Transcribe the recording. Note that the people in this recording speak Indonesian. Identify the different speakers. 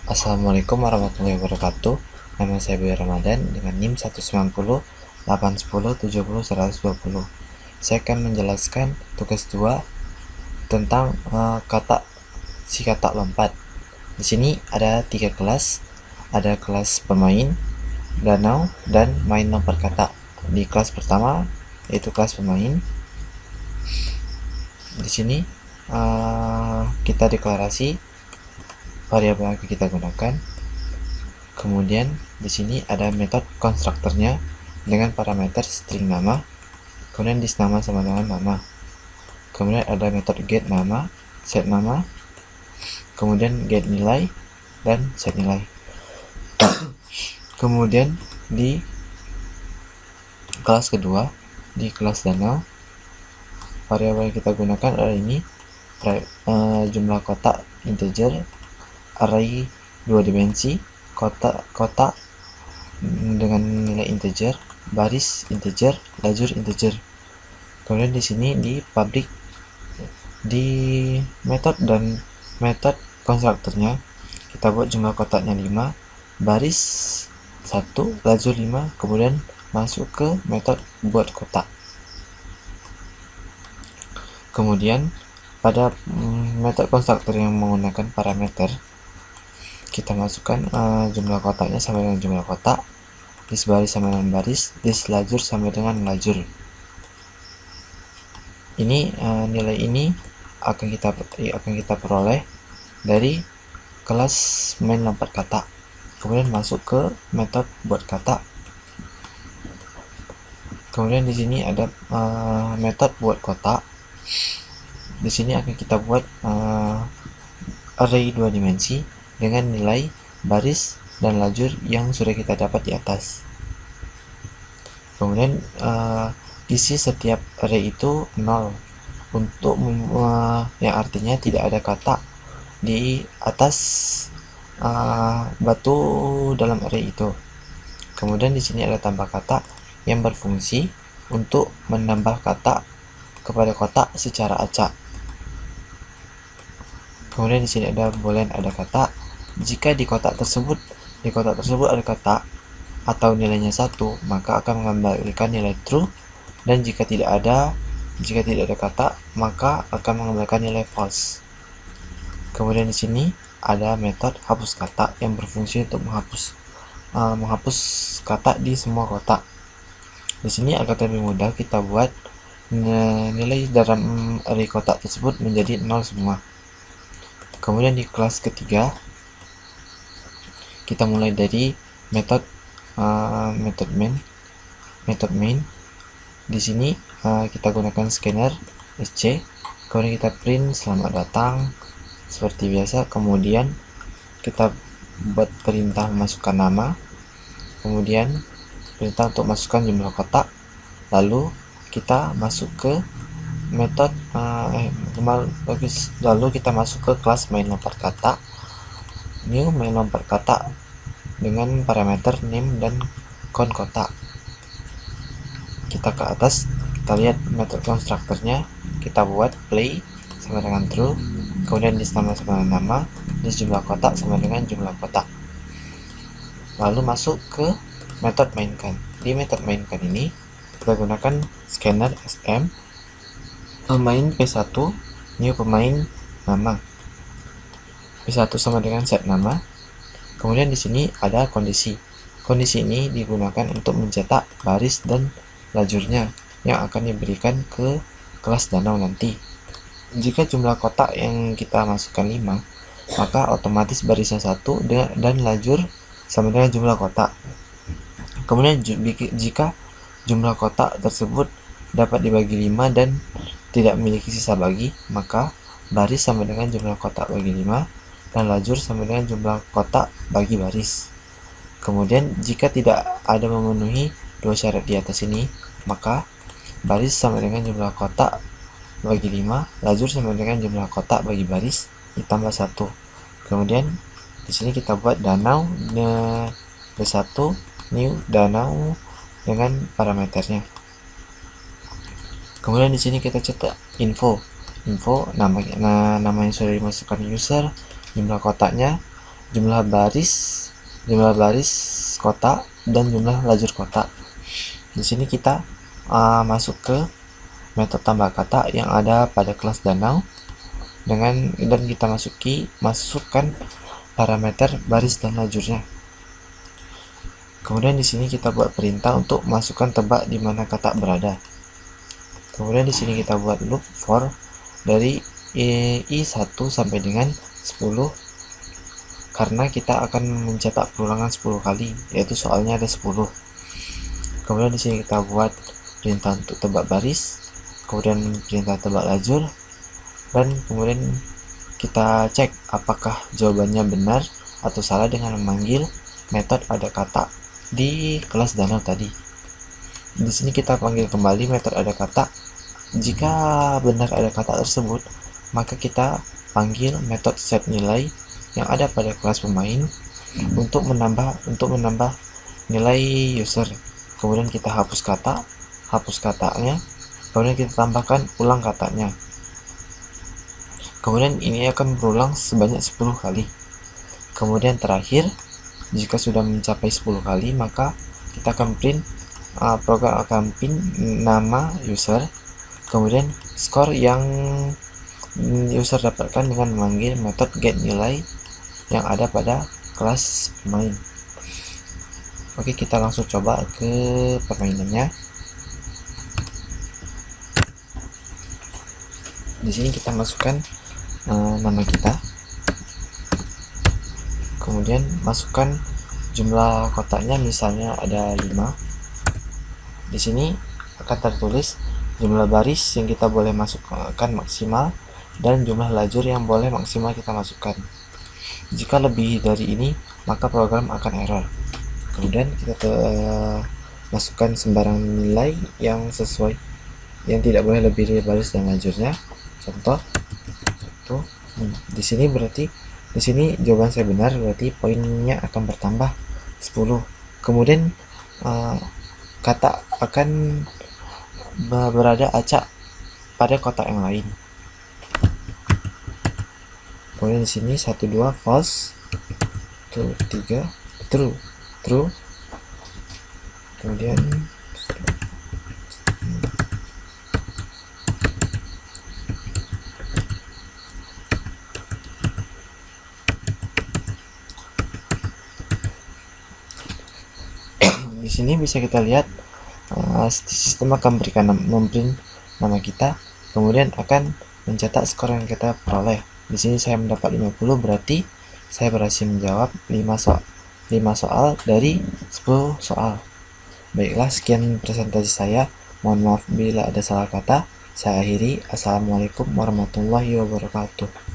Speaker 1: Assalamualaikum warahmatullahi wabarakatuh. Nama saya Boy Ramadan dengan NIM 190 810 70 120. Saya akan menjelaskan tugas 2 tentang kata lompat. Di sini ada 3 kelas. Ada kelas pemain, danau, dan main lompat kata. Di kelas pertama yaitu kelas pemain. Di sini kita deklarasi variabel yang kita gunakan. Kemudian di sini ada metode konstruktornya dengan parameter string nama, kemudian this nama sama dengan nama. Kemudian ada metode get nama, set nama, kemudian get nilai dan set nilai. Kemudian di kelas kedua, di kelas danau, variabel yang kita gunakan adalah ini, jumlah kotak integer, array 2 dimensi, kotak dengan nilai integer, baris integer, lajur integer. Kemudian di sini di public, di metode dan metode konstruktornya kita buat jumlah kotaknya 5, baris 1, lajur 5, kemudian masuk ke metode buat kotak. Kemudian pada metode konstruktor yang menggunakan parameter, kita masukkan jumlah kotaknya sama dengan jumlah kotak, this baris sama dengan baris, this lajur sama dengan lajur. Ini nilai ini akan kita peroleh dari kelas main lompat kata. Kemudian masuk ke metode buat kata. Kemudian di sini ada metode buat kotak. Di sini akan kita buat array 2 dimensi dengan nilai baris dan lajur yang sudah kita dapat di atas. Kemudian isi setiap array itu 0 untuk yang artinya tidak ada kata di atas batu dalam array itu. Kemudian di sini ada tambah kata yang berfungsi untuk menambah kata kepada kotak secara acak. Kemudian di sini ada boolean, ada kata. Jika di kotak tersebut ada kata atau nilainya 1, maka akan mengembalikan nilai true, dan jika tidak ada kata, maka akan mengembalikan nilai false. Kemudian di sini ada metode hapus kata yang berfungsi untuk menghapus kata di semua kotak. Di sini agar lebih mudah kita buat nilai dalam array kotak tersebut menjadi 0 semua. Kemudian di kelas ketiga kita mulai dari metode main. Di sini kita gunakan scanner sc, kemudian kita print selamat datang seperti biasa. Kemudian kita buat perintah memasukkan nama, kemudian perintah untuk masukkan jumlah kotak, lalu kita masuk ke metode lalu kita masuk ke kelas main lompat kata, new main lompat kata dengan parameter name dan count kotak. Kita ke atas, kita lihat metode konstruktornya, kita buat play sama dengan true, kemudian this nama sama dengan nama, this jumlah kotak sama dengan jumlah kotak, lalu masuk ke metode mainkan. Di metode mainkan ini kita gunakan scanner sm, pemain p1, new pemain nama, p1 sama dengan set nama. Kemudian di sini ada kondisi. Kondisi ini digunakan untuk mencetak baris dan lajurnya yang akan diberikan ke kelas danau nanti. Jika jumlah kotak yang kita masukkan 5, maka otomatis barisnya 1 dan lajur sama dengan jumlah kotak. Kemudian jika jumlah kotak tersebut dapat dibagi 5 dan tidak memiliki sisa bagi, maka baris sama dengan jumlah kotak bagi 5 dan lajur sama dengan jumlah kotak bagi baris. Kemudian jika tidak ada memenuhi dua syarat di atas ini, maka baris sama dengan jumlah kotak bagi 5, lajur sama dengan jumlah kotak bagi baris ditambah 1. Kemudian di sini kita buat danau B1 new danau dengan parameternya. Kemudian di sini kita cetak nama yang sudah dimasukkan user, jumlah kotaknya, jumlah baris kotak, dan jumlah lajur kotak. Di sini kita masuk ke metode tambah kata yang ada pada kelas Danau dan kita masukkan parameter baris dan lajurnya. Kemudian di sini kita buat perintah untuk masukkan tebak di mana kata berada. Kemudian di sini kita buat loop for dari i1 sampai dengan 10 karena kita akan mencetak perulangan 10 kali, yaitu soalnya ada 10. Kemudian di sini kita buat perintah untuk tebak baris, kemudian perintah tebak lajur, dan kemudian kita cek apakah jawabannya benar atau salah dengan memanggil metode ada kata di kelas Danau tadi. Di sini kita panggil kembali metode ada kata. Jika benar ada kata tersebut, maka kita panggil metode set nilai yang ada pada kelas pemain untuk menambah nilai user. Kemudian kita hapus katanya, kemudian kita tambahkan ulang katanya. Kemudian ini akan berulang sebanyak 10 kali. Kemudian terakhir, jika sudah mencapai 10 kali, maka kita akan print program akan print nama user, kemudian skor yang user dapatkan dengan memanggil metode get nilai yang ada pada kelas pemain. Oke, kita langsung coba ke permainannya. Di sini kita masukkan nama kita, kemudian masukkan jumlah kotaknya, misalnya ada 5. Di sini akan tertulis jumlah baris yang kita boleh masukkan maksimal dan jumlah lajur yang boleh maksimal kita masukkan. Jika lebih dari ini, maka program akan error. Kemudian kita masukkan sembarang nilai yang sesuai, yang tidak boleh lebih dari baris dan lajurnya. Contoh, di sini jawaban saya benar, berarti poinnya akan bertambah 10. Kemudian kata akan berada acak pada kotak yang lain. Kemudian di sini 1 2 false, 3 true. Kemudian di sini bisa kita lihat sistem akan memprint nama kita, kemudian akan mencetak skor yang kita peroleh. Di sini saya mendapat 50, berarti saya berhasil menjawab 5 soal dari 10 soal. Baiklah, sekian presentasi saya. Mohon maaf bila ada salah kata. Saya akhiri. Assalamualaikum warahmatullahi wabarakatuh.